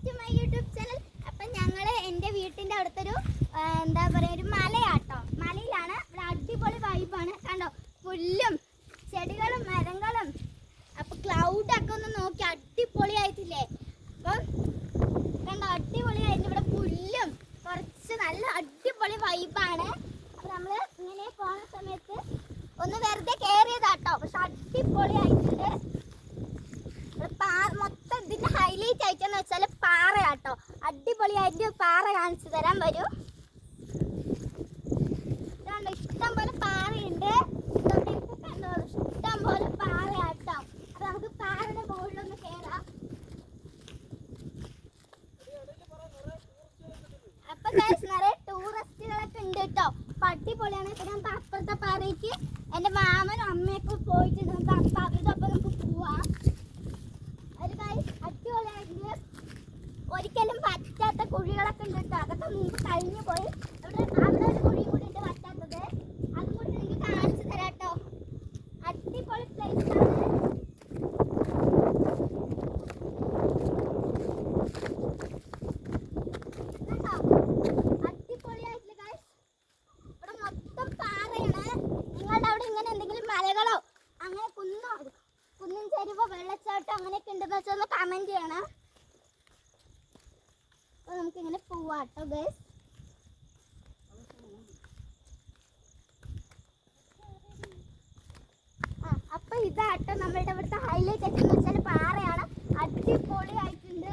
To my YouTube channel. അപ്പം ഞങ്ങൾ എൻ്റെ വീട്ടിൻ്റെ അടുത്തൊരു എന്താ പറയുക ഒരു മലയാട്ടോ. മലയിലാണ്. ഇവിടെ അടിപൊളി വൈബാണ്. കണ്ടോ, പുല്ലും ചെടികളും മരങ്ങളും. അപ്പം ക്ലൗഡൊക്കെ ഒന്ന് നോക്കി അടിപൊളിയായിട്ടില്ലേ? അപ്പം കണ്ടോ, അടിപൊളിയായിട്ട് ഇവിടെ പുല്ലും കുറച്ച് നല്ല അടിപൊളി വൈബാണ്. അപ്പം നമ്മൾ ഇങ്ങനെ പോകുന്ന സമയത്ത് ഒന്ന് വെറുതെ കയറിയതാട്ടോ. പക്ഷെ അടിപൊളിയായിട്ടുണ്ട്. മൊത്തം ഇതിന്റെ ഹൈലൈറ്റ് ആയിട്ടെന്ന് വെച്ചാൽ പാറയാട്ടോ. അടിപൊളിയായിട്ട് പാറ കാണിച്ചു തരാൻ വരും. ഇഷ്ടം പോലെ പാറയുണ്ട്. കണ്ടോ, ഇഷ്ടം പോലെ പാറയാട്ടോ. അപ്പൊ നമുക്ക് പാറയുടെ മുകളിലൊന്ന് കയറാം. അപ്പൊ നിറയെ ടൂറിസ്റ്റുകളൊക്കെ ഉണ്ട് കേട്ടോ. അപ്പൊ അടിപൊളിയാണ്. ഇപ്പൊ നമുക്ക് അപ്പുറത്തെ പാറയ്ക്ക് എന്റെ മാമനും അമ്മയൊക്കെ പോയിട്ടുണ്ട്. നമുക്ക് അവരുടെ നമുക്ക് പോവാം. അടിപൊളിയായിട്ട് ഒരിക്കലും പറ്റാത്ത കുഴികളൊക്കെ ഉണ്ട് കേട്ടോ. അതൊക്കെ മുമ്പ് കഴിഞ്ഞു പോയി. അവിടെ ഒരു കുഴി കൂടി ഉണ്ട് പറ്റാത്തത്. അതും കൂടി നിങ്ങൾക്ക് കാണിച്ചു തരാം കേട്ടോ. അടിപൊളി പ്ലേസ് ആണ്. അടിപൊളിയായിട്ടില്ല ഗൈസ്. ഇവിടെ മൊത്തം പാറയാണ്. നിങ്ങളുടെ അവിടെ ഇങ്ങനെ എന്തെങ്കിലും മലകളോ അങ്ങനെ കുന്നിൻ ചരിവോ വെള്ളച്ചാട്ടോ അങ്ങനെയൊക്കെ ഉണ്ടെന്ന് വെച്ചാൽ ഒന്ന് കമന്റ് ചെയ്യണം. അപ്പൊ നമുക്ക് ഇങ്ങനെ പോവാട്ടോ ഗൈസ്. അപ്പൊ ഇതാട്ടോ നമ്മളുടെ ഇവിടുത്തെ ഹൈലൈറ്റ് ഒക്കെ എന്ന് വെച്ചാൽ പാറയാണ്. അടിപൊളി ആയിട്ടുണ്ട്.